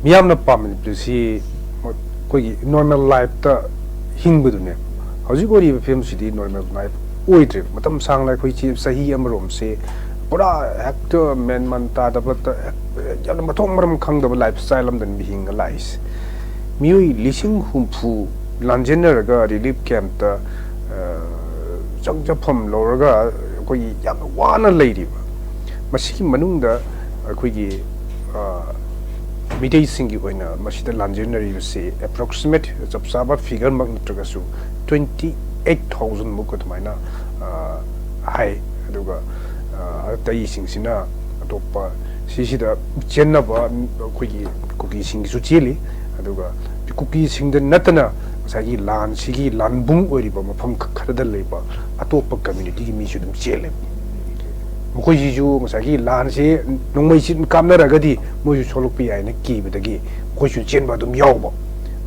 मियामना पामनिप्लुसी कोई normal life ता हिंगबदुने हौजी गोरी फिल्म सिटी नॉर्मल लाइफ ओइद्रे मतम सांगला कोई ची सही अमरोम से पूरा एक्टर मेन मनता दबत यान मथों मरम खंगदब लाइफ स्टाइल अमदन बिहिंग लाइस मियोई लिसिंग हुंफु लांजेनरगा रिलीफ कैंप ता जंगजफम लोरगा कोई यान वाना लेरिबा मसिकी मनुंगदा कोई मिडे सिंगी ओइना मसिदा लांजेनरी से एप्रोक्सीमेट जबसाबा फिगर मग नत्रगसु 28,000 मुक तमाइना हाई अदुगा तई सिंगसिना अतोपा सिसिदा चेन्नबा कोई कुकी सिंगिसु चेली अदुगा कुकी सिंगद नतना सागी लान सिगी लानबुंग ओरिबा मफम खरदा लेबा अतोपा कम्युनिटी की मिसु दम चेले मखोइसिजु मसागी लान से नोंमैसि कामनरगदी मोइसु सोलुपि याइना किबदगी मखोइसु चेनबा दम यावबा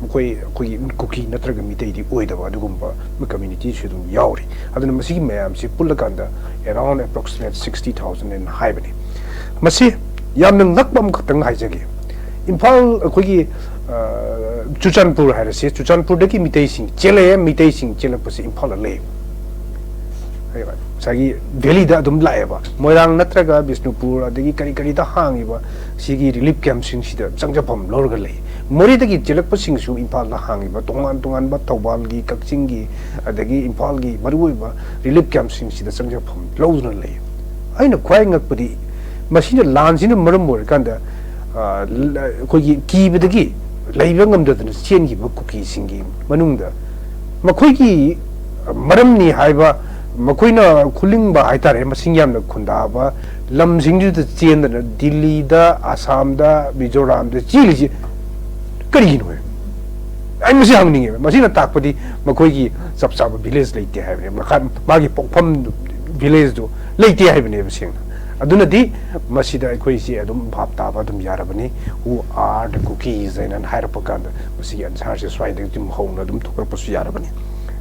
मखोइ कोई कुकी नत्रग मितैदि ओइदबा अदुगुम्बा कम्युनिटी सु दम यावरि अदुना मसिगी मयाम से पुल्लकांदा around approximate 60,000 in हाइबनी मसि यामन नकबम खतंग हाइजगे इम्फाल कोई चुचानपुर हाइरसे चुचानपुर दकी मितैसिंग चेलपसे इम्फाल ले सागी दिल्ली दा दुम लाएबा मोइरांग नत्रगा बिष्णुपुर अदगी करी करी दा हांगिबा सिगी रिलीफ कैंप सिंग सिदा जंगजफम लोरगा ले मोरी दगी चेलकपसिंग सु इम्फाल दा हांगिबा तोंगान तोंगान बा थौबाल गी कक्सिंग गी अदगी इम्फाल गी मरुइबा रिलीफ कैंप सिंग सिदा जंगजफम लौजना ले आइना ख्वाइ ngakpadi masina lansina maram mor kanda koigi kibadagi leiba ngamdadna chengi ba kuki singi manungda makoigi maramni haiba makoina khulingba haitare masingyamna khundaba lamsingju da chendna Delhi da Assam da Mizoram da chiliji karino ai masi hangninge masina takpadi makoigi sapsaba village leite haibne magi pokpham village do leite haibne basingna adunadi masida aikoisi adum bhap taba adum yarabani who are the cookies and hairapakanda masi answer se swai dum hongna adum thokarapasu yarabani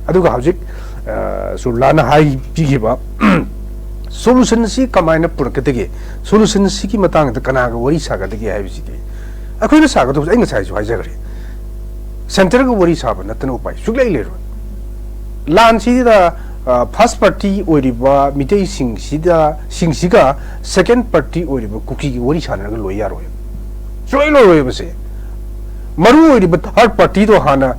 aduga hojik sulana hai pigiba solution si kamaina purkatege solution si ki matang da kana ga wari saga dege haibisidi akoina saga do ainga sai ju haijagre center ga wari saba natana upai suglai lero lan si da first party ओरिबा मिटे सिंगसिगा second party ओरिबा cookie की worry सानरगा लोय यारोय सोय लोय बसे मरु ओरिबा third party तो हाना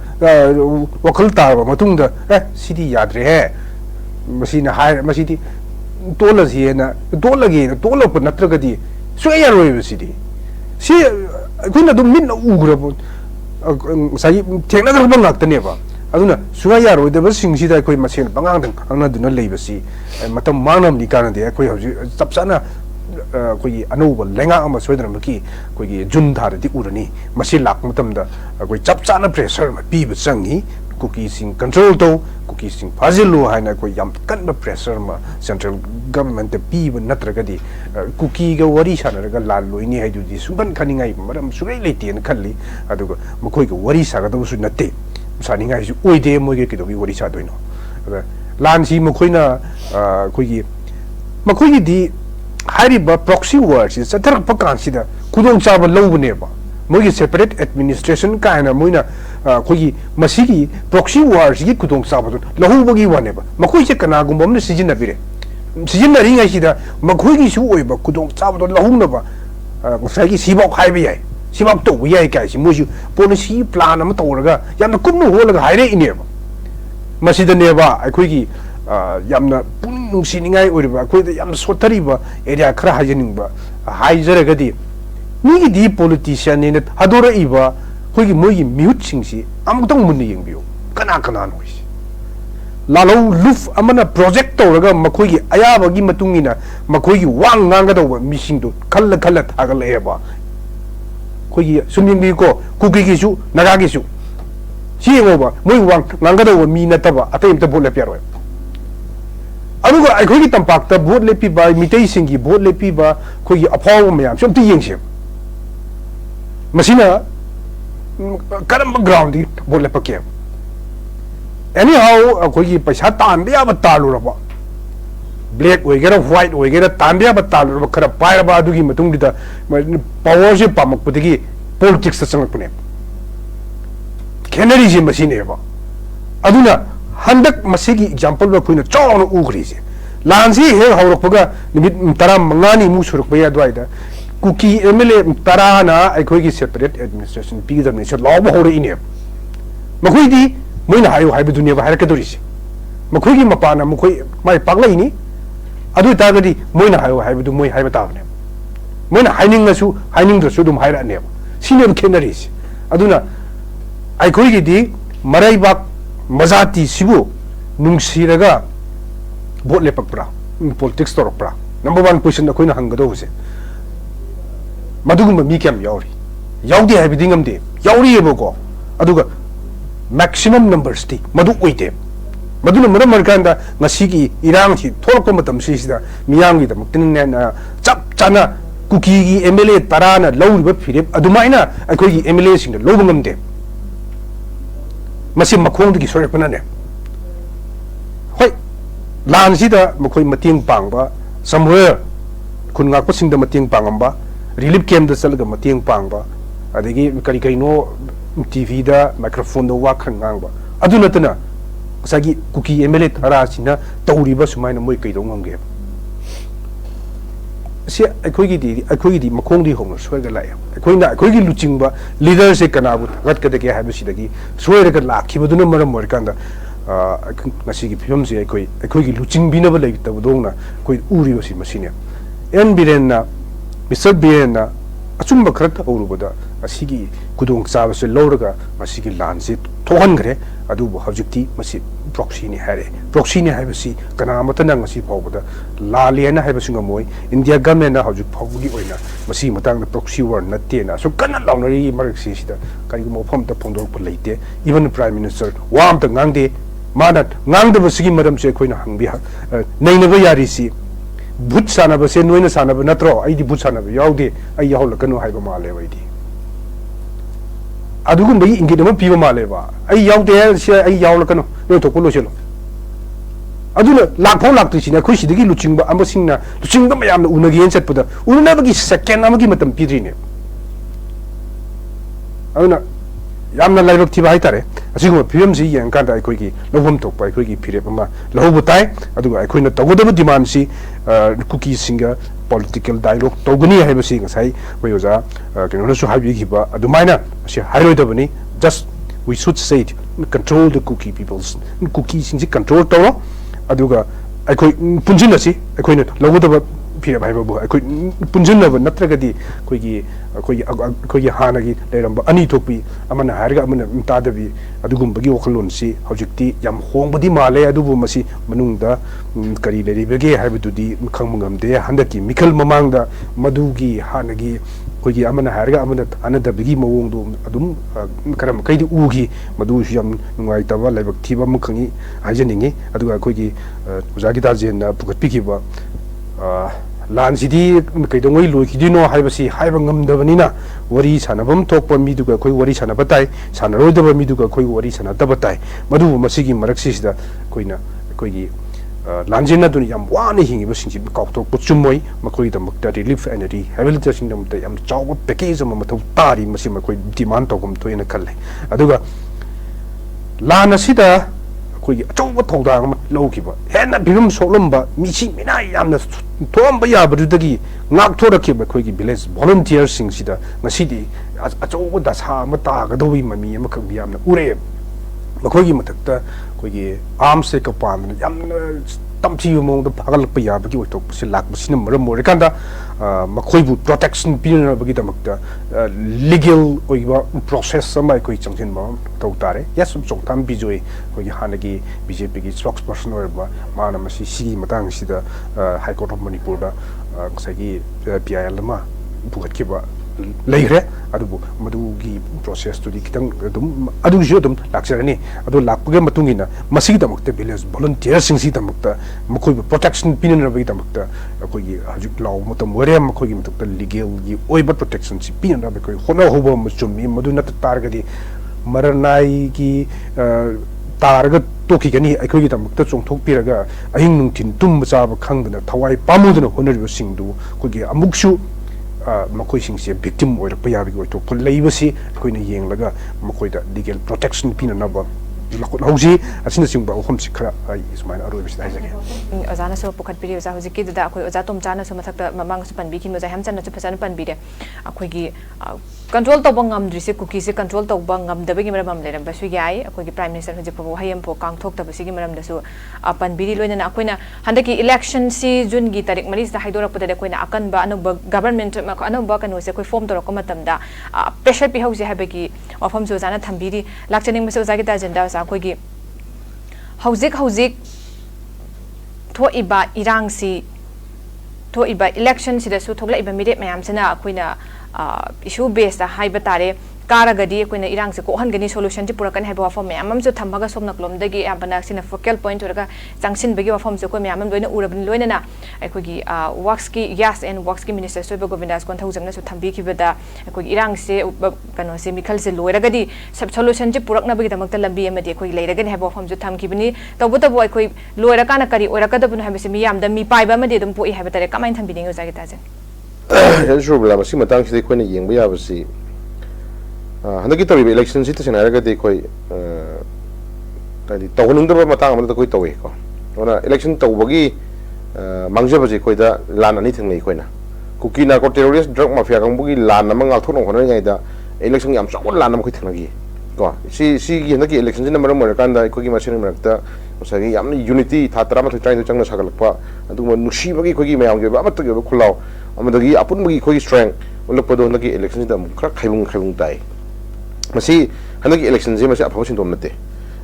वखल तारबा मतुंगदा सिदी याद्रे है मसिना हाय मसिदी तोलसिएना तोलप नत्रगदी सोय यारोय बसिदी सि कुना दुम मिन उग्रबो Sai थेंगना गबंगाक्तनेबा aduna suga yaro de basing sida koi masen bangang dang angna duna leibasi matam manam ni kana de koi hoji sapsana koi anoba lenga ama soidra maki koi jun thar di urani masi lak matam da koi chapchana pressure ma pi basangi cookie sing control to cookie sing fazilu haina koi yam kan pressure ma central government de pi ba natragadi cookie ga wari sanaraga lallo ini haidu di suban khaningai maram sugai leiten khalli aduga makoi ga wari saga do su natte सानिंगा इस ओइदे मोगे किदोगी वरी सादोइनो लानसी मखोइना कोइगी मखोइगी दी हारिबा प्रॉक्सी वर्ड्स इस सतर पकांसिदा कुदोंग चाबा लौबनेबा मोगे सेपरेट एडमिनिस्ट्रेशन कायना मोइना कोइगी मसिगी प्रॉक्सी वर्ड्स गी कुदोंग चाबा लहुबगी वानेबा मखोइसे कनागुमबमने सिजिनबिरे सिजिनरिङाइसिदा मखोइगी सु ओइबा कुदोंग चाबा लहुनबा मसागी सिबाव हाइबे याय सिबाव तो याय काइसि मोजु पॉलिसी प्लान अमा तौरगा यामना कुमनु होलगा हाइरे इनेबा मसिदनेबा अखोइगी यामना पुनिंग नुसिनिङाइ ओरिबा अखोइदा यामना सोथरिबा एरिया खरा हाजनिंगबा हाइजरगदी मिगी दी पॉलिटिशियन ने हदोरइबा खोइगी मोइगी म्यूट सिंगसि अमतंग मुन्ने यंगबियो कना कना नोइसि लालो लुफ अमना प्रोजेक्ट तौरगा मखोइगी अयाबगी मतुंगिना मखोइगी वांग ngangadawba मिसिंगदो खल्ल खल्ल थागलेबा कोई सुनिंग को कुकी की सु नगा की सु सीएमओबा मोई वांग ngangadawba मी नतबा अतैमता बोले प्यारोय अदुगा अखोइगी तंपाक्ता बोट लेपिबा मिटै सिंगी बोट लेपिबा खोइगी अफाव मयाम सोमति यंगसे मसिना करम ग्राउंड दी बोट लेपके एनी हाउ अखोइगी पैसा तानबे याबा तालुरबा ब्लैक होइगेरा व्हाइट होइगेरा तानबे याबा तालुरबा खरा पायरबा अदुगी मतुंगदिदा पावर से पामकपदगी politics ta changakpane khenari je masine ba aduna handak masigi example ba khoina chawna ugri je lansi he hawrokpaga nimit tara mangani mu surukpa ya dwaida kuki MLA tara na aikhoi gi separate administration pi da ne se law hore ine makhoi di moina hayo haibu dunia ba har ka dori se makhoi gi mapana makhoi mai pagla ini adu ta ga di moina hayo haibu du moi haiba ta ne moina haining na su haining da su dum haira ne sine khenari se aduna aikhoi gi di marai ba mazati sibu nungsiraga vote lepakpra politics torokpra number 1 question akoina hangado huse madugumba mi kyam yauri yaudi haibidi ngamde yauri yeboko aduga maximum numbers ti madu oite maduna maram markanda ngasigi irang thi tholko matam sida miyamgi da muktin na chap chana kuki gi MLA tarana lawriba phirep adumaina akoi gi MLA sing da lobu ngamde masi makhong gi sorekpana ne hoi Lansida Makoi Mating Pangba, somewhere Kunga Pussing the Mating Pangamba, relief came the Salaga Mating Pangba, Adigi Karikano TV da microphone the Wakangamba. Adunatana Sagi Kuki Emelet Harasina, Tauriba Sumana Moiki don't give. See, I could Makondi Homer, Swagalaya. I could Luchimba, leaders a Kanabu, Ratkatake Habisidagi, Swear Lak, he would do no more Morikanda. Ngasigi filmsi akhoi luching binaba lei tabdongna koi uri osi machine en birenna Mr. Birenna achumba kharat aurubada asigi kudong chabase lawraga masigi lanse thohan gre adubu hawjikti masi proxy ni haibasi kana matana ngasi phawbada laliana haibasinga moi India government na hawjuk phawgi oina masi matang na proxy war natte na so kana lawnari marak sida kai mo pham ta phongdor pa leite even prime minister wam ta ngangde Manat Nangda Sigi Madam Sequina Hangbiha, Nainava Yarisi, Butsana Basenwina Sanaba Natro, I di Butsana, Yaudi, I Yaholakano Hibama Levadi. Adugumbi in Gidama Piva Maleva, I Yaudi, I Yaulakano, no Topolosilo. Adula, Lapo Lacticina, Kushi, the Luchimba, Ambasina, Luchimba Mayam, Unagi set Puda, Unagi second Amagimatam Pidrine. Aduna. Yamna laibak thiba haitare asiguma PMC yang kanda aikoigi lohom tok pai aikoigi phirep ama lohobu tai aduga aikoina tawodaba demand si cookie singa political dialogue togani haibasi ngasai wayoja keno su habi giba adumaina asi haroidabani just we should say it, control the cookie peoples cookie sing control tawro aduga aikoi punjina si aikoina lohodaba phirep haibabu aikoi punjina ba natragadi koigi hanagi leramba ani thokpi amana harga amana tadabi adugumbagi wakhalon si hojikti yam hongbadi male adubu masi manungda kari leribege haibududi khangmungamde handaki mikal mamangda madugi hanagi koigi amana harga amana anadabigi mawongdo adum karam kaidi ugi madu yam nungaitaba laibak thiba mukhangi hajaningi aduga koigi ujagi dajen pukatpikiba Lansidi Kaidongoi Luikidino Hibasi Hibangam Davanina, Wari Sanabum Tokpa Miduga Koi Wari Sanabatai, Sanarodava Miduga Koi Wari Sanatabatai, Madu Masigi Maraxis Koina Koigi Lanjina Duniam Wani Hingi was in Kauto Putsumoi, Makoi the Mukta relief and rehabilitation them the Yam Chow Pekism Matari Masima Koi Dimantogum to in a Kale. Aduga Lana Sida Koi Chow Toda Lokiba, Hena Birum Solumba, Michi Mina Yam Tomba Yabudagi, not Torakiba Kogi Village, volunteers sing Sida, Masidi, as over das Hamata, Gadovi Mami, Makabiam, Ure, Makogi Matata, Kogi, arms take upon Yam Tamsi among the Pagalpaya, but you talk Silak, Sinam, Morikanda, Makoibu protection, Pina Bagitamaka, legal process, some by Koi Champion Totare, yes, some time Bijoi, Kogi Hanagi, BJP spokesperson or Manamasi, Sigi Matang Sida, High Court of Manipur, Sagi, Pialama, Bukiba. Later, Adubu, Madugi process to the Kitang, Adujodum, Laxerani, Adu Lapugam Matungina, Masita Muktabilas, volunteers in Sita Mukta, Makoy protection, Pinin of Vitamukta, Akogi, Ajuklaw, Motamore, Makoy, legal, Oiba protection, Pin Rabico, Hono Hobo Musumi, Maduna Targadi, Maranai, Target Tokigani, Akogitam, Touchon Tokiraga, Ahing Tin Tumbasa, Kangana, Tawai, Pamudano, Honor Singdu, Kogi, Amukshu. ꯃꯈꯣꯏꯁꯤꯡꯁꯦ victim ꯑꯣꯏꯔꯛꯄ ꯌꯥꯕꯒꯤ ꯑꯣꯏꯊꯣꯛꯄ ꯂꯩꯕꯁꯤ ꯑꯩꯈꯣꯏꯅ ꯌꯦꯡꯂꯒ ꯃꯈꯣꯏꯗ legal protection ꯄꯤꯅꯅꯕ ꯂꯧꯈꯠꯍꯧꯁꯤ ꯑꯁꯤꯅꯆꯤꯡꯕ ꯑꯍꯨꯝꯁꯤ ꯈꯔ ꯑꯩ ꯁꯨꯃꯥꯏꯅ ꯑꯔꯣꯏꯕꯁꯤꯗ ꯍꯥꯏꯖꯒꯦ ꯑꯣꯖꯥꯅꯁꯨ ꯄꯨꯈꯠꯄꯤꯔꯤ ꯑꯣꯖꯥ ꯍꯧꯖꯤꯛꯀꯤꯗꯨꯗ ꯑꯩꯈꯣꯏ ꯑꯣꯖꯥ ꯇꯣꯝꯆꯥꯅꯁꯨ ꯃꯊꯛꯇ ꯃꯃꯥꯡꯗꯁꯨ ꯄꯟꯕꯤꯈꯤꯕ ꯑꯣꯖꯥ ꯍꯦꯝꯆꯟꯗꯅꯁꯨ ꯐꯖꯅ ꯄꯟꯕꯤꯔꯦ ꯑꯩꯈꯣꯏꯒꯤ कंट्रोल तब ngमद्रिसे कुकीसे कंट्रोल तब ngमदबगी मरम लेरबसु याय अखोगी प्राइम मिनिस्टर हजि पबो हयमफो कांगथोक्तबसिगी मरमदसु पनबिरी लोइना अखोइना हंदकी इलेक्शन सि जुन गी तारिख मरी दा हाइदोरकपदे अखोइना अकनबा अनुब गवर्नमेंट अनुब कनोसे अखोइ फॉर्म तोरक मतमदा प्रेशर पि हौजे हाबगी वफम जो जाना थंबिरी लाक्चनिंग मसे ओजागी ताजेंदा सा अखोगी हौजिक थोइबा इरांगसी थोइबा इलेक्शन सिदसु थोगलाइबा मिरेट मयामसना अखोइना इशू बेस हाइबा तारे कारगदी अखोइना इरांग से कोहनगनी सोल्यूशन पुरकन हाइबा वफम मयामम जो थम्बगा सोमनकलोमदगी याबना सिना फोकल पॉइंट ओरगा चांगसिनबगी वफम जो को मयामम लोइना उरबन लोइना अखोगी वर्क्स की यस एंड वर्क्स की मिनिस्टर सोइबा गोविंदास कोनथौजंगना सु थम्बीखिबदा अखोगी इरांग से कनो से मिखल से लोइरगदी सब सोल्यूशन जे पुरकनबगी दमकता लंबी अमदि अखोगी लेरगनी हाइबा वफम जो थमखिबनी तबुतबो अखोई लोइरकाना करी ओरकदबनु हाइबसे मियामदा मी पाइबा अमदि दम पोइ हाइबा तारे कमाइन थम्बिनिंग ओजागे ताजे ꯁꯨꯔꯕ ꯃꯁꯤ ꯃꯇꯥꯡꯁꯤꯗ ꯑꯩꯈꯣꯏꯅ ꯌꯦꯡꯕ ꯌꯥꯕꯁꯤ ꯍꯟꯗꯛꯀꯤ ꯇꯧꯔꯤꯕ ꯏꯂꯦꯛꯁꯟꯁꯤ ꯇꯁꯦꯡꯅ ꯍꯥꯏꯔꯒꯗꯤ ꯑꯩꯈꯣꯏ ꯍꯥꯏꯗꯤ ꯇꯧꯍꯟꯅꯤꯡꯗꯕ ꯃꯇꯥꯡ ꯑꯃꯗ ꯑꯩꯈꯣꯏ ꯇꯧꯏꯀꯣ ꯑꯗꯨꯅ ꯏꯂꯦꯛꯁꯟ ꯇꯧꯕꯒꯤ ꯃꯥꯡꯖꯕꯁꯤ ꯑꯩꯈꯣꯏꯗ ꯂꯥꯟ ꯑꯅꯤ ꯊꯦꯡꯅꯩ ꯑꯩꯈꯣꯏꯅ ꯀꯨꯀꯤ ꯅꯥꯔꯀꯣ ꯇꯦꯔꯣꯔꯤꯁ ꯗ꯭ꯔꯒ ꯃꯥꯐꯤꯌꯥ ꯀꯥꯡꯕꯨꯒꯤ ꯂꯥꯟ ꯑꯃ ꯉꯥꯛꯊꯣꯛꯅꯕ ꯍꯣꯠꯅꯔꯤꯉꯩꯗ ꯏꯂꯦꯛꯁꯟ ꯌꯥꯝ ꯆꯥꯎꯕ ꯂꯥꯟ ꯑꯃ ꯑꯩꯈꯣꯏ ꯊꯦꯡꯅꯈꯤ ꯀꯣ ꯁꯤꯒꯤ ꯍꯟꯗꯛꯀꯤ ꯏꯂꯦꯛꯁꯟꯁꯤꯅ ꯃꯔꯝ ꯑꯣꯏꯔꯀꯥꯟꯗ ꯑꯩꯈꯣꯏꯒꯤ ꯃꯁꯦꯟ ꯃꯔꯛꯇ ꯉꯁꯥꯏꯒꯤ ꯌꯥꯝꯅ ꯌꯨꯅꯤꯇꯤ ꯊꯥ 13 19 ꯆꯪꯅ ꯁꯥꯒꯠꯂꯛꯄ ꯑꯗꯨꯒꯨꯝꯕ ꯅꯨꯡꯁꯤꯕꯒꯤ ꯑꯩꯈꯣꯏꯒꯤ ꯃꯌꯥꯝꯒꯤ ꯑꯣꯏꯕ ꯑꯃꯠꯇꯒꯤ ꯑꯣꯏꯕ ꯈꯨꯜꯂꯥꯎ ꯑꯃꯗꯒꯤ ꯑꯄꯨꯟꯕꯒꯤ ꯑꯩꯈꯣꯏꯒꯤ ꯁ꯭ꯇꯔꯦꯡ ꯎꯠꯂꯛꯄꯗꯣ ꯍꯟꯗꯛꯀꯤ ꯏꯂꯦꯛꯁꯟꯁꯤꯗ ꯑꯃꯨꯛ ꯈꯔ ꯈꯥꯏꯕꯨꯡ ꯇꯥꯏ ꯃꯁꯤ ꯍꯟꯗꯛꯀꯤ ꯏꯂꯦꯛꯁꯟꯁꯤ ꯃꯁꯤ ꯑꯐꯕ ꯁꯤꯟꯗꯣꯝ ꯅꯠꯇꯦ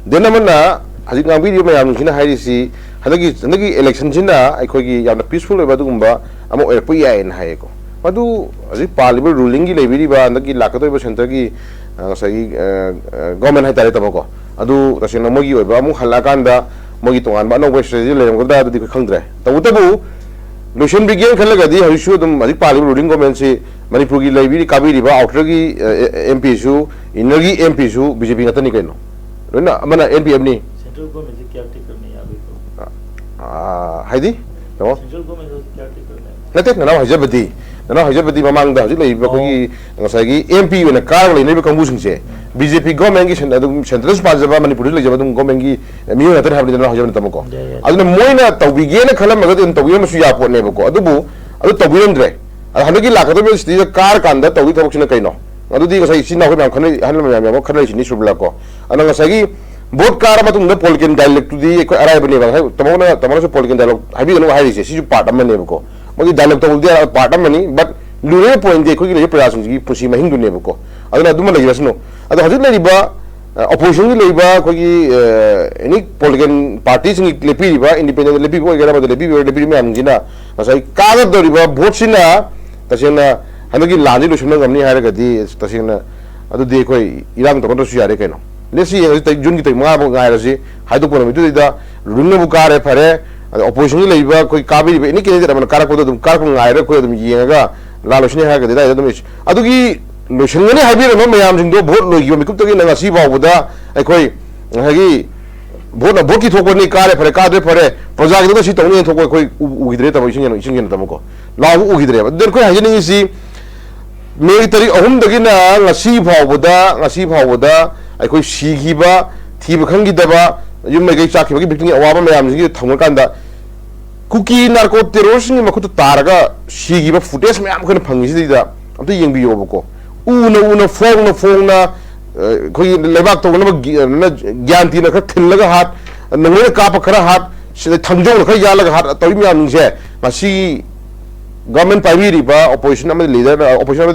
ꯗꯦꯟ ꯑꯃꯅ ꯍꯧꯖꯤꯛ ꯉꯥꯡꯕꯤꯔꯤꯕ ꯃꯌꯥꯝꯁꯤꯅ ꯍꯥꯏꯔꯤꯁꯤ ꯍꯟꯗꯛꯀꯤ ꯏꯂꯦꯛꯁꯟꯁꯤꯅ ꯑꯩꯈꯣꯏꯒꯤ ꯌꯥꯝꯅ ꯄꯤꯁꯐꯨꯜ ꯑꯣꯏꯕ ꯑꯗꯨꯒꯨꯝꯕ ꯑꯃ ꯑꯣꯏꯔꯛꯄ ꯌꯥꯏꯅ ꯍꯥꯏꯌꯦꯀꯣ ꯃꯗꯨ ꯍꯧꯖꯤꯛ ꯄꯥꯜꯂꯤꯕ ꯔꯨꯂꯤꯡꯒꯤ ꯂꯩꯕꯤꯔꯤꯕ ꯍꯟꯗꯛꯀꯤ ꯂꯥꯛꯀꯗꯧꯔꯤꯕ ꯁꯦꯟꯇꯔꯒꯤ ꯉꯁꯥꯏꯒꯤ ꯒꯣꯔꯃꯦꯟ ꯍꯥꯏꯇꯥꯔꯦ ꯇꯥꯃꯣꯀꯣ ꯑꯗꯨ ꯇꯁꯦꯡꯅ ꯃꯣꯏꯒꯤ ꯑꯣꯏꯕ ꯑꯃꯨꯛ ꯍꯜꯂꯛꯑꯀꯥꯟꯗ ꯃꯣꯏꯒꯤ ꯇꯣꯉꯥꯟꯕ ꯑꯅꯧꯕ ꯁ꯭ꯇꯔꯦꯇꯦꯖꯤ ꯂꯩꯔꯝꯒꯗ꯭ꯔꯥ ꯑꯗꯨꯗꯤ ꯑꯩꯈꯣꯏ ꯈꯪꯗ꯭ꯔꯦ ꯇꯧꯕꯇꯕꯨ लोशन खलगदी पालिब रूलिंग गवर्नमेंट से मनपुर की लेबी काबीरीब आउटर की एमपी इनर की एमपी बीजेपी गतनी कनो लोना अमना एनपीएम नि सेंट्रल गवर्नमेंट से क्या टिकर नहीं हाइदी नो सेंट्रल गवर्नमेंट से क्या टिकर नहीं नते नना हजबदी ममांग दा हजि लेबा कोगी ngसागी एमपी ओना कार लेने कंगू सिंसे बीजेपी गवर्नमेंट की सेंट्रल पाजबा मनपुर लेजबा दुम गवर्नमेंट की मियो नतर हाबदि ना हजबन तमको अदुना मोइना तौबिगेना खलमगा दिन तौबियमसु यापोनेबको अदुबु अदु तौबिरंद्रे हनगी लाकदबे स्टि कार कांदा तौबि थबकसिना कइनो अदुदि ngसाई सिना होय खनै हनल मयाम खनै सिनि सुबलाको अना ngसागी बोट कार मतुंग पॉलिटिकल डायलॉग तुदी अराइबने बा तमोना पॉलिटिकल डायलॉग हाइबि हाइरिसे सिजु पार्ट अमनेबको मोगी डायलॉग तौदी पार्ट अमनी बट लूरे पॉइंट दे कोगी प्रयासों की पुसी महिंदुनेबको अदुना अदुमा लेगिरसनो अदु हजि लेरिबा अपोजिशन की लेबा कोगी एनी पॉलिटिकल पार्टी सिंग लेपिरिबा इंडिपेंडेंट लेपिबो गेरा बद लेपि मैमजिना ngसाई कागद दरिबा भोट सिना तसेना हनगी लांदि लोसुना गमनी हारगदी तसेना अदु दे कोई इरांग तकदसु यारे कइनो लेसी जुन की तैमा बो गायरसि हाइदोपन मिदुदा रुनबु कारे फरे अपोजिशन की लेबा कोई काबिरिबा एनी कैंडिडेट अमन कारको दम कारको गायरे कोई दम येगा लालोसनी हारगदी दा दम अदुगी लोसनगनी हाइबिरम मयामजिंदो भोट लोगिबो मिकुतगी नगासी बावदा अखोई हगी भोट की थोपनी कारे फरे कादरे फरे प्रजा की सी तौनी थोप अखोई उगिद्रे तब इसिंग तमको लाउ उगिद्रे देन कोई हाइजनिंगसी मे तारीख अहुमदगिना ngasi फावबदा अखोई सीगिबा थीब खंगिदबा युम मगै चाखिबगी बिक्टिंग अवाबा मयामजिंगी थंगकांदा कुकी नार्को टेरोरिस्ट मखुत तारगा सीगिबा फुटेज मयाम खन फंगिसिदा अमते येंबियोबको ऊना फोंगना कोई लेबाक तो ज्ञान तीन खर थिलगा हाथ नंगे काप खरा हाथ थंजो खर यालगा हाथ तौरी म्यामसे गवर्नमेंट पाइबीरीबा ऑपोजिशन लीडर ऑपोजिशन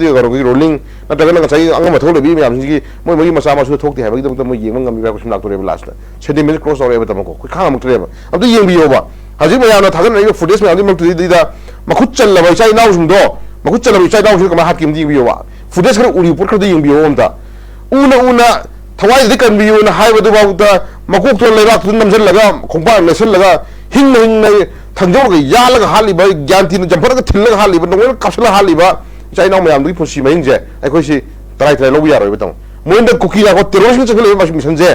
रोलिंग नत्रगना ngसाई अंग मथौ लेबी म्यामसिगी मोय मोय मसा मासु थोकते हाबगी दम मोय येंग ngami कुछ लाक्तोरेबा लास्ट सेंटीमीटर क्रॉस तौरेबा तमको कोई खांग मुक्तरेबा अब तो येंबियोबा हजि मयाना थागन रहिबा फुटेज म्यामदि मक्तुदिदा मखुत चल्लबा इचाई नाउसिंदो मखुत चल्लबा इचाई नाउसिंदो कमा हात किमदि बियोबा फुटेज खर उरी पुर खर येंबियो ओमता ऊना थवाई दि कनबियो ना हाइबदु बाउता मकोक तो लेबाक तुन नमजलगा खोंपा लेसलगा हिंग थंजोगा यालगा हालिबा ज्ञानती जंफरगा थिलगा हालिबा नंगल कासला हालिबा चाइना मयामदि पुसी महिंजे अखोइसि तराई लौ यारोय बतम मोइंदा कुकीला को टेरोरिस्ट चखले मिशन जे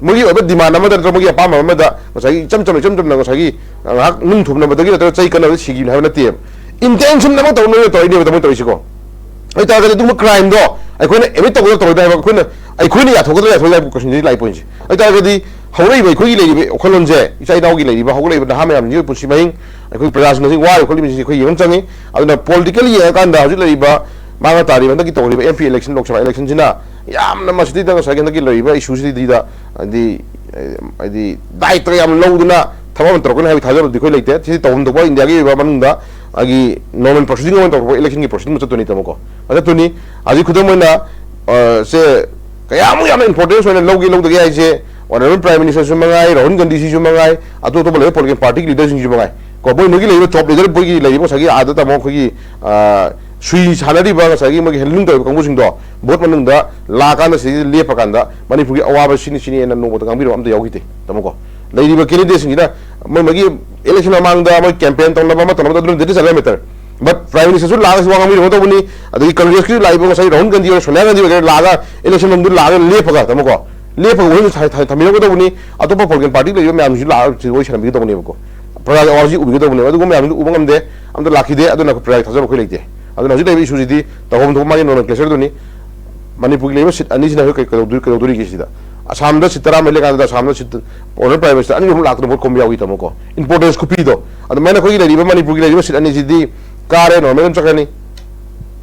मोगी ओबे डिमांड अमदा मोगी अपाम अमदा ngसाई चमचम ngसाई नुंग थुबना बदगी चै कना सिगी हाइबा नते intention num तौनो तौइने बतम तौइसिको ai ta ga du crime do ai khoi na emi to to da khoi na ai khoi ni ya thok da thoi da question ni lai point ai ta ga di haurai bai khoi le bi khol lon je isai dau gi le bi hau le ba ha ma yam ni pu si mai ai khoi prajas na wa khoi mi si khoi yeng changi aduna politically ya kan da ju le ba ma ga tari ba da ki to le ba MP election lok sabha election jina yam na masdi da ga sa ga ki le ba issue si di da di dai tra yam lo duna thamam tro ko na ha thajar di khoi le te si to hum do ba india gi ba manung da agi normal proceeding on to election gi proceeding ma to ni tamako ada to ni aji khudam na se kaya mu yam importance on lo gi lo da gi ai je honorable prime minister sumangai Rahul Gandhi si sumangai ato to bole political party leader si sumangai ko boy mugi le top leader boy gi le bo sagi ada ta mo ko gi sui salary ba sagi mo gi helung to ko sing do bot manung da la kan da si le pa kan da manipur gi awa ba sini sini na no bo ta ngam am da yaw gi te tamako le ri ba candidate sing da mo magi election amang da mo campaign to na ba ma to na da dun de meter but prime minister su la ga wa ngam ri mo to buni adi congress ki lai bo sagi Rahul Gandhi or Sonia Gandhi la ga election num du la ga le pa ga tamako Lepa वही थमिनो तो बुनी अतोपा political party ले ma'am जी ला वही शरम तो बुनी को प्रजा आवाज उबी तो बुनी अदुगो मैम उबंग हमदे हम तो लाखिदे अदुना प्रजा थजब खै लेते अदुना हजि लेबी इशू जी तगोम तो मागे नॉर्मल क्लेशर दुनी मणिपुर लेबे सिट अनि जिना कई कदुरी के सिदा असम द सितरा मेले का असम द सिट ऑनर प्राइवेट अनि हम लाख तो कोम यावी तमको इंपोर्टेंस को पी दो अद मैंने खोई लेबी मणिपुर की लेबी सिट अनि जिदी कारे नॉर्मल चकनी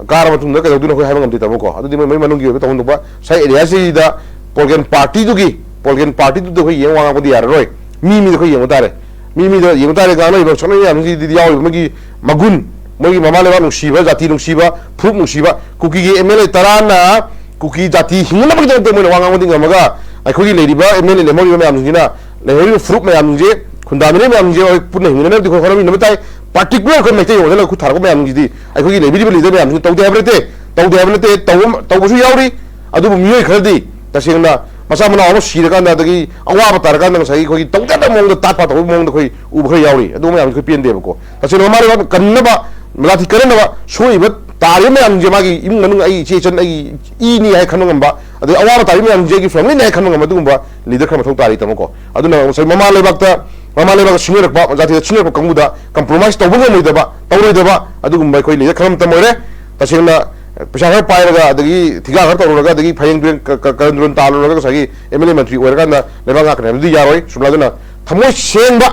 कार मतुंग द कदुना खोई हाइम गमति तमको अदुदि मै मनुंग गी तो हुंदबा साइ एरिया सिदा political party tu ko yeng wang ko di aroi mi ko yeng tare mi do yeng tare ga no chona ya mi di yaw magi magun magi mama le ba nu shiba jati nu shiba phup nu shiba kuki ge MLA tarana kuki jati hingna magi de mo wang ko di ngamaga ai ko gi le di ba MLA le mo ri ma am jina le ho fruit ma am je khunda mi ma am je pun hingna di ko khara mi na tai particular ko me te yo le ku thar ko ma am ji di ai ko gi le bi le de ma am to de habrete to bu su yawri adu mi yoi khaldi तसेंगना मसा मना अमो सिरकान दगी अवाब तारकान दंग सही खोई तौदा मोंग तापा तो मोंग खोई उब खोई यावरी अदु मे आम पेन देबको तसेंग मारे बा कन्नबा मलाथि करनबा सोइब तारि मे आम जे मागी इम ननु आई चेचन आई ई नि हाय खनगंबा अदु अवाब तारि मे आम जे गी फैमिली ने खनगंबा दुगंबा लीडर खम थौ तारि तमको अदुना सही ममा लेबाक सिंगरक जाति सिंगरक कंगुदा कंप्रोमाइज तौबंग मोइदबा तौरोइदबा अदुगंबा खोई लीडर खम तमोरे तसेंगना पैसा खर पाइरगा अदगी थिगा खर तौरगा अदगी फयंग करन तालुरगा सगी MLA मंत्री ओरगाना लेबा गाखने दि यारोय सुब्लादना थमो सेंबा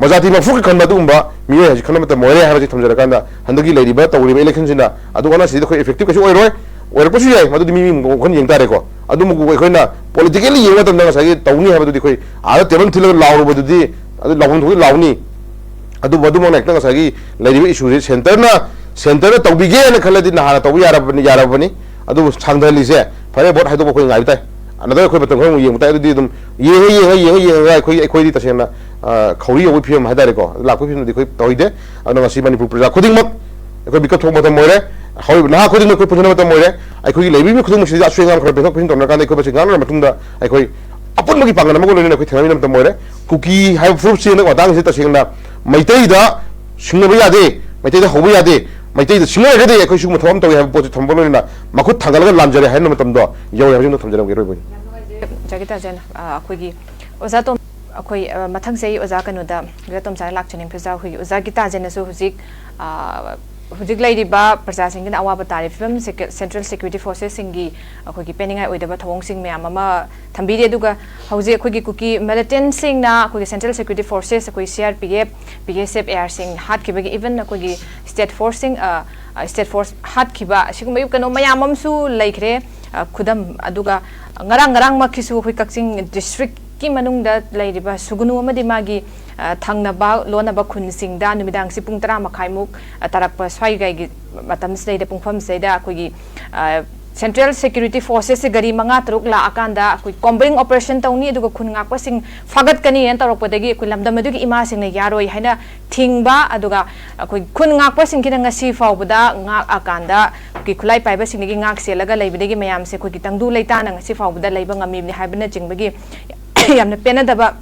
मजाति मफुक खनबा दुंबा मियो हजि खनम त मोरे हाबि थमजरगाना हंदगी लेरिबा तौरिबा इलेक्शन सिना अदुगना सिदि खो इफेक्टिव कछु ओइरोय ओरपसु याय मदुदि मिमी खन यंग तारे को अदुमुगु खोइना पॉलिटिकली यंग तमना सगी तौनी हाबदुदि खोइ आदा टेबल थिलग लाउरबदुदि अदु लाउन थोइ लाउनी अदु बदुमो नेक्टना सगी लेरिबा इशू सेंटर तौबिगे न खलदि नहारा तौबि यारबनि अदु सांगदलिसे फरे बोट हाइदो खोइ गाइ ताइ अनदर खोइ बतंग खोइ यंग ताइ अदुदि दुम ये खोइ तसेना खौरी ओइ फिम हाइदारे को लाखो फिम दि खोइ तौइदे अनु ngasi मणिपुर प्रजा खुदिंगमक खोइ बिकट थोम मत मोरे हौ ना खुदिंग खोइ पुजना मत मोरे ai खोइ लेबि मि खुदिंग सिदा स्वेंगाम खर बेखो फिन तमना कान खोइ बसिंग गान मतुंदा ai खोइ अपन मगि पांगन मगो लेने खोइ थेनामि नम त मोरे कुकी हाइ फ्रूट सिन को दांग सि तसेंना मैतैदा सिंगबा यादे मैतैदा हौबा यादे मैतैदा सिंगरे दे खोइ सुम थम तौ हाइ पोत थमबलोना मखुत थांगलगा लामजरे हाइ नम तमदो यौ हाइ थमजरम गेरोय बोय जगिता जन अखोगी ओजा तो अखोई मथंग से ओजा कनुदा गतम साइ लाक्चनिंग फिजा हुई ओजा गिता जनसु हुजिक हुजिक लाइदिबा प्रजा सिंगिन अवाब तारि फिल्म सेंट्रल सिक्योरिटी फोर्सेस सिंगी अखोगी पेनिंग ओइदबा थवोंग सिंग म्याम अमा थंबिदे दुगा हौजे अखोगी कुकी मिलिटेंट सिंग ना अखोगी सेंट्रल सिक्योरिटी फोर्सेस अखोई CRPF BSF एयर सिंग हात किबगी इवन अखोगी स्टेट फोर्स सिंग स्टेट फोर्स हात किबा सिगुम कनो मयाम अमसु लैखरे खुदम अदुगा ngarang makisu hui kakching district ki manung da lairiba sugunu amadi magi thangnaba lonaba khunsingda numidang si pung 10 makhaimuk tarakpa swai gai gi matam seida pungfam seida akogi Central Security Forces se gari manga truk la akanda koi combing operation tawni aduga khun ngak pasing fagat kani en tarok padagi koi lamdam adugi ima sing ne yaroi haina thingba aduga koi khun ngak pasing kina ngasi fawbada ngak akanda ki khulai paiba sing gi ngak selaga leibidagi mayam se koi kitangdu leita na ngasi fawbada leiba ngami ni haibna jingbagi yamna penadaba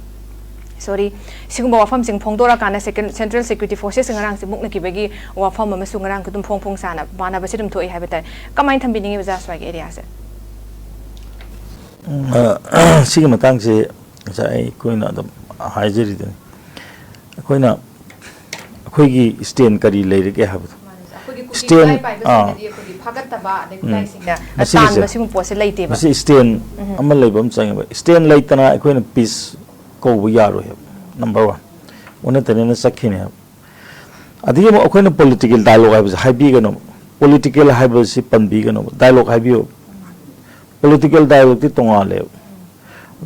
sorry sigumba wafam sing phongdora kana Central Security Forces ngarang se mukna kibagi wafam ma sungarang kutum phong sana bana basidum thoi haibata kamain thambini ngi baza swag area se sigma tang se sai koina da haijeri de koina khoi gi stand kari leire ke habu stand stand amal leibam chang stand laitana akoina peace ko bu yaro he number 1 one tane na sakhine adi mo akoina political dialogue hai bi gano political hai ba si pan bi gano dialogue hai bi political dialogue ti tonga le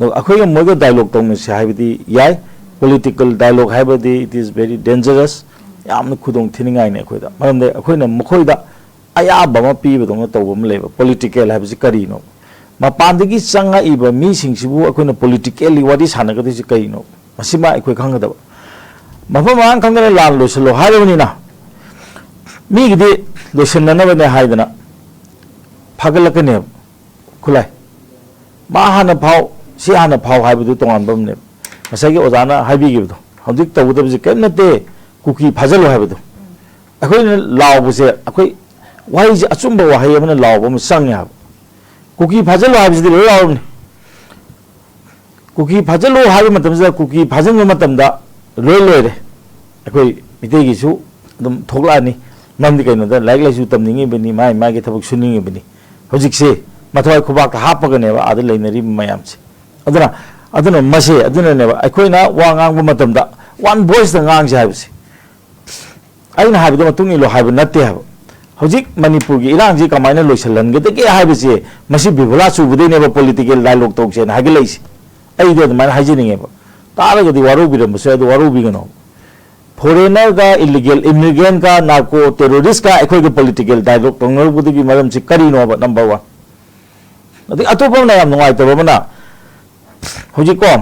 no akoina mo ga dialogue tong se hai bi yai political dialogue hai ba di it is very dangerous yamna khudong thiningai ne akoida maram de akoina mokhoida aya bama pi ba dong to bam leba political hai ba si kari no ma pandagi changa iba mi sing sibu akoina politically wadi sana ga di kai no masima akoi khang da mafam ang khang da lan lo selo ha ni na mi gi de lo sen na ba ne hai da na phagal ka ne khulai ma hana phau si hana phau hai bu tongan bam ne masagi ozana hai bi gi bu haudik to bu da kem na te kuki phajalo hai bu akoi law bu se akoi wai ji achumba wa hai amana law bu sang ya kuki phajalo hai bi de law ne kuki phajalo hai matam sa kuki phajang matam da loi loi re akoi mitei gi su dum thokla ni nam di kaino da like lai su tam ningi bani mai mai ge thabuk suningi bani hojik se mathai khubak ta hap ga ne ba adu leinari mayam se aduna mase aduna ne ba akoi na wa ngang bu matam da one voice da ngang se habse aina habi da matung ilo habi natte hab hojik manipur gi irang ji kamaina loisalan ge de ke habi se masi bibula su bu de ne ba political dialogue tok se na hagi leisi ai de man haji ninge ba tara ga di waru bi ram se do waru bi gano foreigner ka illegal immigrant ka narco terrorist ka ekoi ke political dialogue tong nor bu gi maram si kari no ba number 1 adi atopa na yam ngai ta ba na hojik ko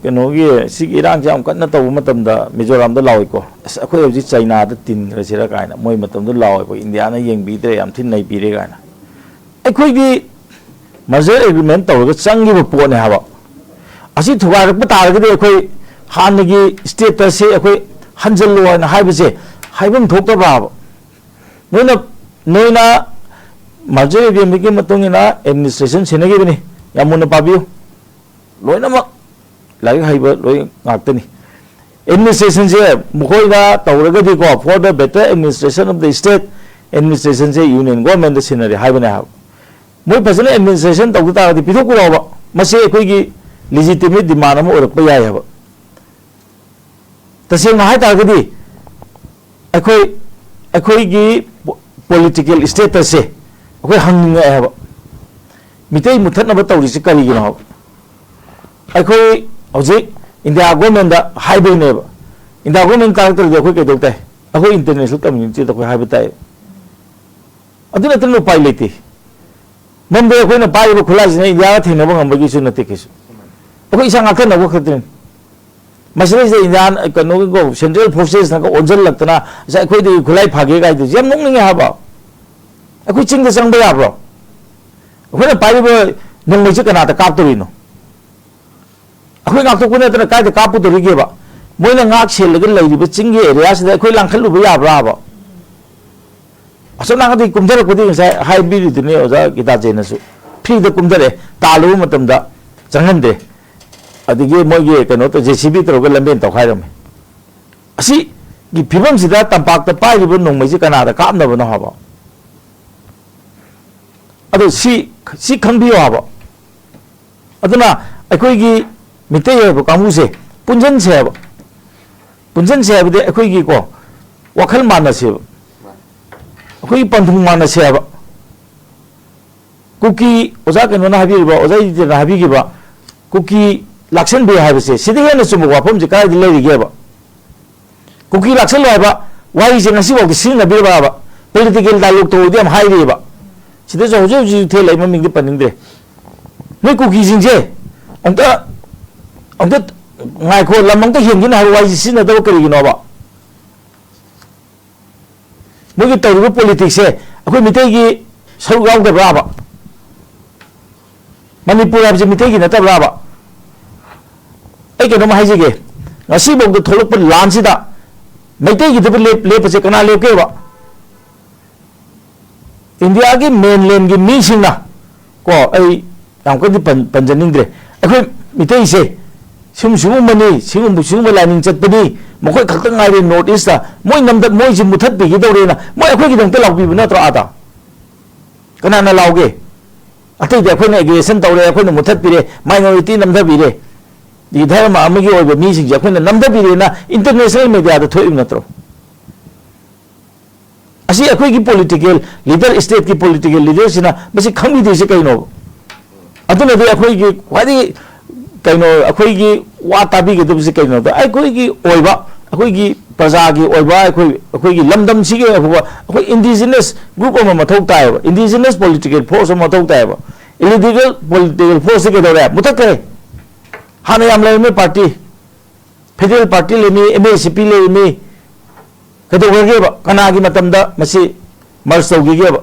keno gi si irang jam kan na to matam da mizoram da lawi ko akoi hoji china da tin ra sira kai na moi matam da lawi ko india na yeng bi tre yam thin nei bi re kai na ekoi gi merger agreement to ga changi ba po ne ha ba asi thuwa ra pa tar ga de ekoi han gi status se ekoi hanjal lo na hai ba se haibam thok ta ba noina merger agreement gi matung ina administration senagi bini yamuna pabiu loina ma lagi haiba loi ngaktani administration se mukoi ga tawraga di ko for the better administration of the state administration se union government the scenery haibane ha moi phasana administration tawda ta di pithok ko ba mase ekoi gi legitimate demand am orak pa yai ha ba taseng hai ta ga di ekoi gi political status se ekoi hangning ha ba mitei muthat na ba tawri se kari gi na ekoi hojik india government da haibe ne ba india government character de ekoi ke dokta ekoi international community da ekoi haibe tai aduna tano pai leti mambe ekoi na pai ba khula jine india thina ba ngam ba gi su na te ke su ekoi isang akhan na ba khatrin masale se india kano go central forces na ko onjal laktana sa ekoi de khulai phage ga de jam nong ninge ha ba ekoi ching da sang ba ya bro ekoi na pai ba nong mai kana ta kap to ri no akoi ngak to kuna tana kai da kapu to rige ba moina ngak sel ga lai ri ba chingge area se akoi langkhal lu ba ya bra ba aso nang di kumjar ko di sai hai bi ri ne oja kita je na su free da kumjare ta lu matam da changan de adige moi ge kano to jcb to ga lamben to khai ram asi gi phibam sida tampak ta pai ri ba nong mai ji kana da kam na ba na ha ba ado si khang bi wa ba aduna akoi gi mitei ba kamu se punjan se ba de akoi gi ko wakhal mana se ba akoi panthung mana se ba kuki oja ke no na habi ba oja ji na habi gi ba kuki laksan be ha ba se sidi he na sumu wa phom ji kai di le gi ba kuki laksan lo ba wai je ngasi ba gi sin na be ba political dialogue to di am hai ri ba sidi jo jo ji the lai ma ming di paning de noi kuki jing je anta ngai ko lamang ta hian gin ha wai ji sin na do kari gi no ba mo gi taw politics se akoi mitei gi sau gaw da ba manipur ab ji mitei gi na ta ba ai ke no ma hai ji ge ngasi bong do tholok pa lan si da mitei gi de le pa se kana le ke ba india gi mainland gi mi sing na ko ai am ko di panjaning dre akoi mitei se sum mani sum la ning chat pani मखोई खक्त ngaire north east ता मोई नमद मोई जि मुथत बिगी दौरेना मोई अखोई की दंते लाउबी बना तो आता कना ना लाउगे अतै दे अखोई ने एग्रेशन तौरे अखोई ने मुथत पिरे माइनॉरिटी नमद बिरे दी धर्म अमगी ओइबे मी सिंग अखोई ने नमद बिरे ना इंटरनेशनल मीडिया दा थोइ नत्रो असी अखोई की पॉलिटिकल लीडर स्टेट की पॉलिटिकल लीडर सिना बसी खंगी देसे कइनो अदुना दे अखोई की वादी कइनो अखोई की वा ताबी के दुबसे कइनो दा अखोई की ओइबा अखोई की प्रजा की ओइबा अखोई की लमदम सिगे अखोई इंडिजिनस ग्रुप अमा मथौ तायबा इंडिजिनस पॉलिटिकल फोर्स अमा मथौ तायबा इलीगल पॉलिटिकल फोर्स के दौरे मुथत करे हाने याम लेमे पार्टी फेडरल पार्टी लेमी एमएसीपी लेमी कदो वगेबा कना की मतमदा मसी मर्ज तौगीगेबा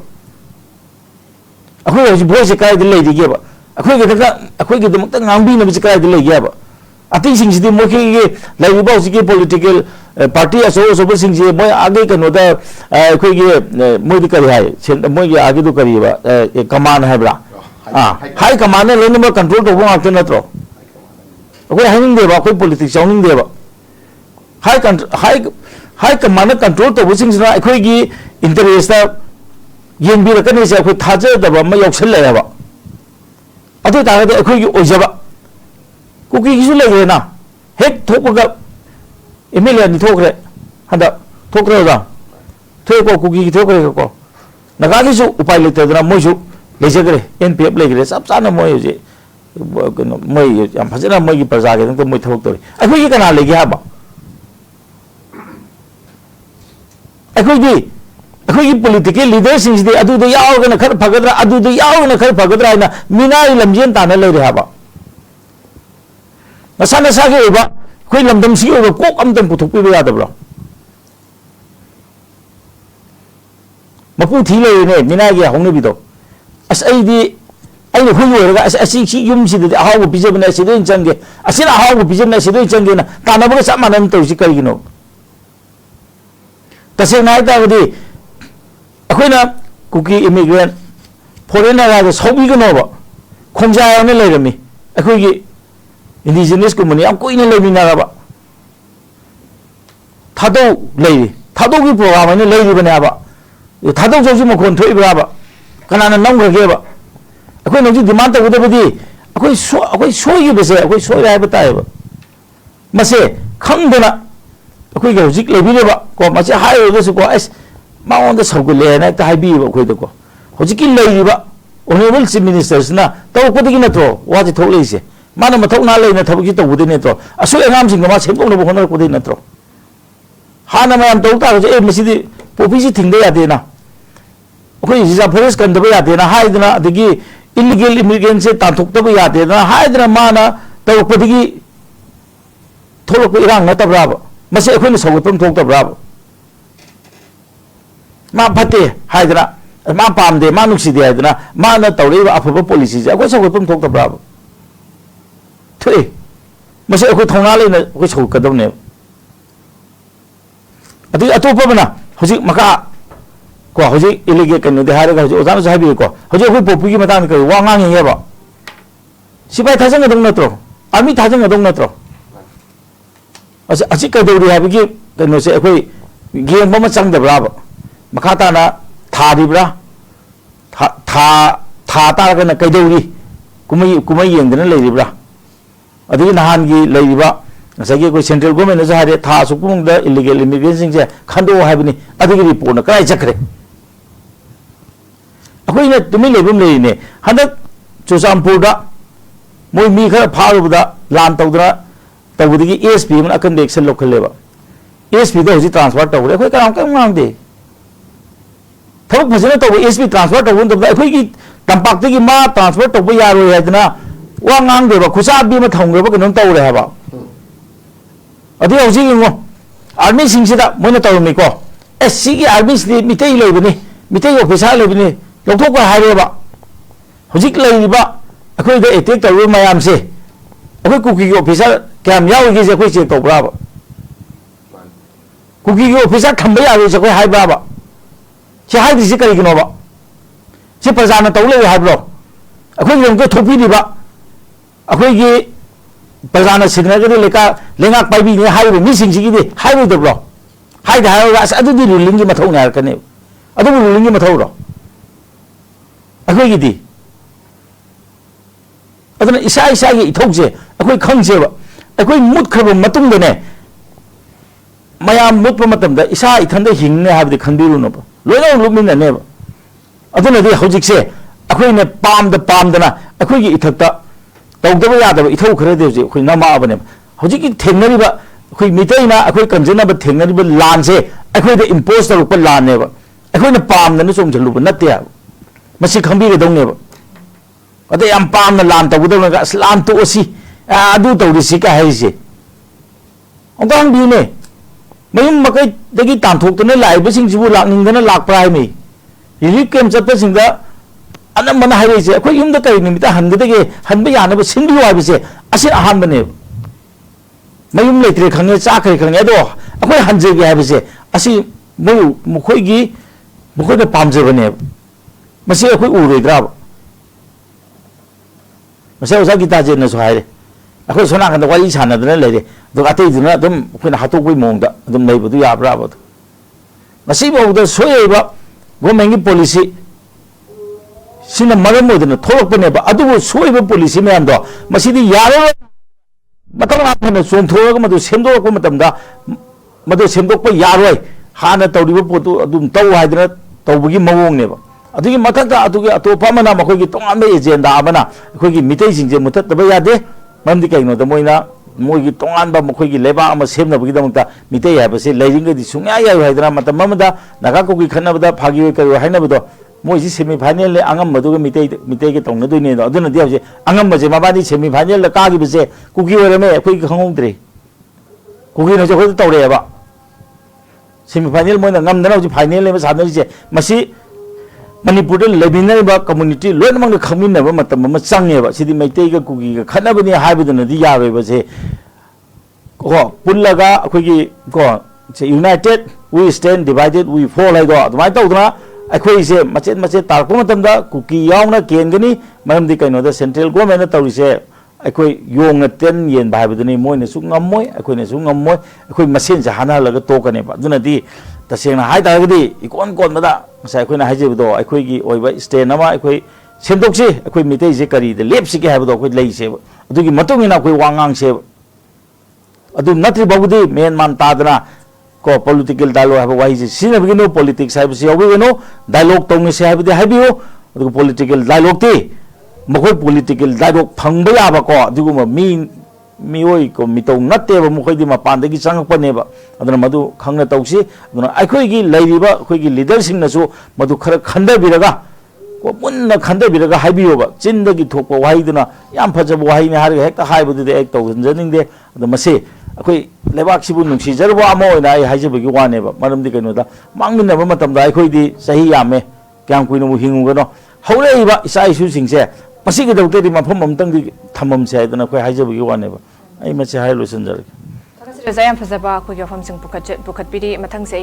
अखोई हजि भोइस काय दि लेदिगेबा अखोई के दका अखोई के दमक ngambi na बिच काय दि लेगेबा अति सिंग सिदि मोखि के लाइबा उसके पॉलिटिकल पार्टी असो असो सिंग जे मोय आगे कनो दा अखोई के मोय दि करि हाय सेन मोय के आगे दु करिबा कमान हैबरा हाई कमान ने लेन नंबर कंट्रोल तो आते नत्रो अखोई हाइनिंग देबा अखोई पॉलिटिक्स चाउनिंग देबा हाई कमान कंट्रोल तो सिंग सना अखोई की इंटरेस्ट येंबी रकने से अखोई थाजे दबा म यौसल लेबा अदु तागे अखोई की ओजबा कुकी की लेगे ना हेक थोपगा एमएलए नि थोकरे हंदा थोकरे दा थोको कुकी की थोकरे को नगाली सु उपाय लेते दना मोयसु लेजगरे एनपीएफ लेगरे सब साना मोय जे कनो मोय याम फजना मोय की प्रजा के तो मोय थोक तोरे अखोई की कना लेगे हाबा अखोई की पॉलिटिकल लीडर सिंह दे अदु दे यावगना खर फगदरा अदु दे यावगना खर फगदरा ना मिनाई लमजेन ताना लेरे हाबा नसा नसा के ओबा कोई लमदम सी ओबा कोक अमतम पुथुक पिबा यादब्रा मपु थी ले ने मिनाई के हौने बिदो अस आइदी आइने हुई ओरगा अस असि सी युम सी दे हाव बिजबना सिदे चंगे असिना हाव बिजबना सिदे चंगे ना तानाबगा सा मानम तौसी करिगिनो तसे नाय ताबदी अखोइना कुकी इमिग्रेंट फॉरेनर गा सौबिगनोबा खोंजायने लेरमी अखोइगी इंडिजिनस को मनी कोई लेमिनाबा थादो लेरी थादो की प्रोग्राम ने लेरी बनेबा थादो जोजी मखोन थोइब्राबा कनाना नंगरेबा अखोइ नजी डिमांड तबदबदी अखोइ सोई बसे अखोइ सोई हाय बताएबा मसे खंगदना अखोइ गे हुजिक लेबिरेबा को मसे हायरगसु को एस माउंड सौगले ना ता हाइबीबा अखोइ को हुजिकी लेरिबा ऑनरेबल चीफ मिनिस्टर्स ना तौपदगी नत्रो वाजि थोलेसे माना मथौ ना लेना थबकी तौबदे नेत्रो असु एगाम सिंग मा सेमपोंग होनर कोदे नत्रो हाना मयाम तौ ता ए मसिदि पोपीसी थिंगदे यादे ना अखोइ जिजा फॉरेस्ट कंदबे यादे ना हाइदना अदगी इलीगल इमिग्रेंट से तांथोक्तबे यादे ना हाइदना माना तौपदगी थोलको इरांग नतब्राब मसे अखोइने सौगतम थोक्तब्राब मा फते हाइदना मा पामदे मा नुक्सिदे हाइदना माना तौरेबा अफबा पॉलिसी जे अखोइ सौगतम थोक्तब्राब थोइ मसे अखोइ थौना लेना अखोइ सौगतदबने अदि अतोपबना हजि मका को हजि इलीगल कनो दे हारगा हजि ओजानो हाइबि को हजि अखोइ पोपु की मतान क वा ngang हेबा सिपाइ थाजंग दं नत्रो आर्मी थाजंग दं नत्रो असी कदौरी हाइबि कनो से अखोइ गेम बम चंगदब्राब मखा ताना थारिब्रा था तारगना कदौरी कुमई येंदना लेरिब्रा अदगी नहान की लेरिबा नसगी कोई सेंट्रल गवर्नमेंट ने हारे था सुकुंग द इलीगल इमिग्रेंट सिंग से खंडो हाइबनी अदगी रिपोर्ट न कराई चखरे अखोइ ने तुमि लेबम लेने हदक चुचामपुर दा मोय मी खर फारुबदा लान तौदरा तौबदगी एसपी मन अकन एक्शन लोखलेबा एसपी द हजि ट्रांसफर तौरे अखोइ काम काम मांगदे थबक फजने तौब एसपी ट्रांसफर तौबन तब अखोइ की तंपाक्तगी मा ट्रांसफर तौब यारो हैदना वा ngang खुसा भी थोंग्रब कम तौरे है अदु हजि इंगो आर्मी सिंगसिदा मोइना तौरमीको एस सी आर्मी सिदि मितै लेबनी मितै ऑफिसर लेबनी लौथोक हाइरेबा हजिक लेरिबा अखोइ द अटैक तौर मयाम से अखोइ कुकी की ऑफिसर क्याम यावगी जे अखोइ चेक तौब्राबा कुकी की ऑफिसर थंबा यावे जे अखोइ हाइब्राबा से हाइदिसि करिगिनोबा से प्रजाना तौले हाइब्रो अखोइ यंको थोपिदिबा अखोइ की प्रजाना सिंगनगदी लेंगा पाइबीने हाइबे मिसिंगसिगिदि हाइबोदब्रो हाइदा हाइगा अस अदुदि रूलिंग की मथौ नारकने अदुबु रूलिंग की मथौ रो अखोइगिदि अदुना इसा इसा की इथौजे अखोइ खंगजेबा अखोइ मुतखब मतुंगने मयाम मुतप मतमदा इसा इथंद हिंगने हाबदि खंबिरुनब लोइना लुमिननेबा अदुनदि हौजिकसे अखोइने पामदना अखोइगी इथक्ता तौदब यादब इथौ खरदे जे अखोइ नमाबने हौजिकि थेंगनरिबा अखोइ मितैना अखोइ कंजनब थेंगनरिबा लानसे अखोइदे इम्पोज तरुप लानेबा अखोइने पामदना सोमजलुब नत्ते मसि खंबिगदौनेबा अदे याम पामना लान तौदबनगा लान तोसी अदु तौरिसि का हाइसे अंगांग बिने मयुम मकै दगी तांथोक्तने लाइबसिंगसिबु लाकनिंगदना लाकप्रा हाइमे रिलीफ कैम्प चत्पसिंगदा अनमना हाइसे अखोइ युमदा कई निमिता हनगदगे हनबे यानब सिंबियो हाइबसे असे अहानबने मयुम लेत्रे खंगे चाखरे खंगे अदो अखोइ हनजेगे हाइबसे असि मुखोइगी मुखोइने पामजबने मसे अखोइ उरोइद्राब मसे ओसा गीताजेनसु हाइरे अखोइ सोनाखंद वारी सानदना लेरे दो अतैदुना अदुम अखोइना हातोकoi मोंगदा अदुम लेबदु याब्राब मसी बहुदा सोयेबा गवर्नमेंट की पॉलिसी सिना मरम मोदना थोरकपनेबा अदुबु सोयेबा पॉलिसी मयामदो मसीदी यारो मतम आपने चोंथोरग मदु सेमदोरक मतमदा मदु सेमदोकप यारोय हाना तौरिबा पोतु अदुम तौ हाइदना तौबगी मवोंगनेबा अदुगी मथकता अदुगी अतोपा मना मखोगी तोंगामे एजेंडा अबना अखोगी मितै सिंजे मुथतबा यादे ममदि कैनोदा मोइना मोगी तोंगानबा मखोगी लेबा अमा सेमनबगीदमता मितै हाबसे लैरिंगदी सुंगा याय हाइदना मतम ममदा नागा कोगी खनबदा फागी कयो हाइनबदो मोइसी सेमी फाइनल ले अंगम मदुगा मितै के तौनदुइने अदुना दियाजे अंगम बजे माबानी सेमी फाइनल ल कागिबसे कुकी ओरमे अखोई खंगौद्रे कुकी नजे खो तौरेबा सेमी फाइनल मोइना ngमदना हजि फाइनल ले सानरिसे मसी मणिपुर लेबिनरिबा कम्युनिटी लोनमंग खमिनबा मतम म चंगेबा सिदि मैतै गा कुकी गा खनबनि हाइबदुनदि याबेबसे को पुल्लगा अखोगी को united we stand divided we fall हाइदो अदुमाय तौदना अखोइसे मचेत मचेत तारको मतमदा कुकी यावना केनगनी मरमदि कैनोदा सेंट्रल गवर्नमेंट तौरिसे अखोइ योंग तेन येन भाइबदनि मोइने सु ngमोय अखोइने सु ngमोय अखोइ मसेन से हाना लगा तोकनेबा दुनदि तसेंना हाइदागदि इकोन कोनबदा मसा अखोइना हाइजेबदो अखोइगी ओइबा स्टेन अमा अखोइ सेमदोक्सी अखोइ मितैसे करिदे लेपसिके हाइबदो अखोइ लैसे अदुगी मतुंगिना अखोइ वांगांगसे अदु नत्रि बाबुदि मेन मान तादना को पॉलिटिकल डायलॉग है वाही से सिनबगिनो पॉलिटिक्स है बसे योगिनो डायलॉग तौने से है हाइबियो अदु पॉलिटिकल डायलॉग ते मखोइ पॉलिटिकल डायलॉग फंगबा याबा को अदुगुम मिओइ को मितौ नत्तेबा मखोइदि मपानदगी चंगपनेबा अदुना मदु खंगना तौसी अदुना अखोइगी लैरिबा अखोइगी लीडर सिंगनसु मदु खर खंदबिरगा को मुन्ना खंदबिरगा हाइबियोबा चिंदगी थोकपा वाहीदुना याम फजबा वाहीने हारगा हेक्ता हाइबदुदे एक तौजनजनिंगदे अदु मसे अखोइ लेबाक्सिबु नुंसिजरबा अमा ओइना आई हाइजबगी वानेबा मरमदि कैनोदा मांगमिनबा मतमदा अखोइदि सही यामे क्याम कुइनमु हिंगुगनो हौरेइबा इसा इशु सिंगसे मसिगी दौतेदि मफम अमतंगदि थममसे हाइदना अखोइ हाइजबगी वानेबा आई मसे हाइ लोसनजर जयाम फजबा अखोइगी वफम सिंग पुखत पिरि मथंग से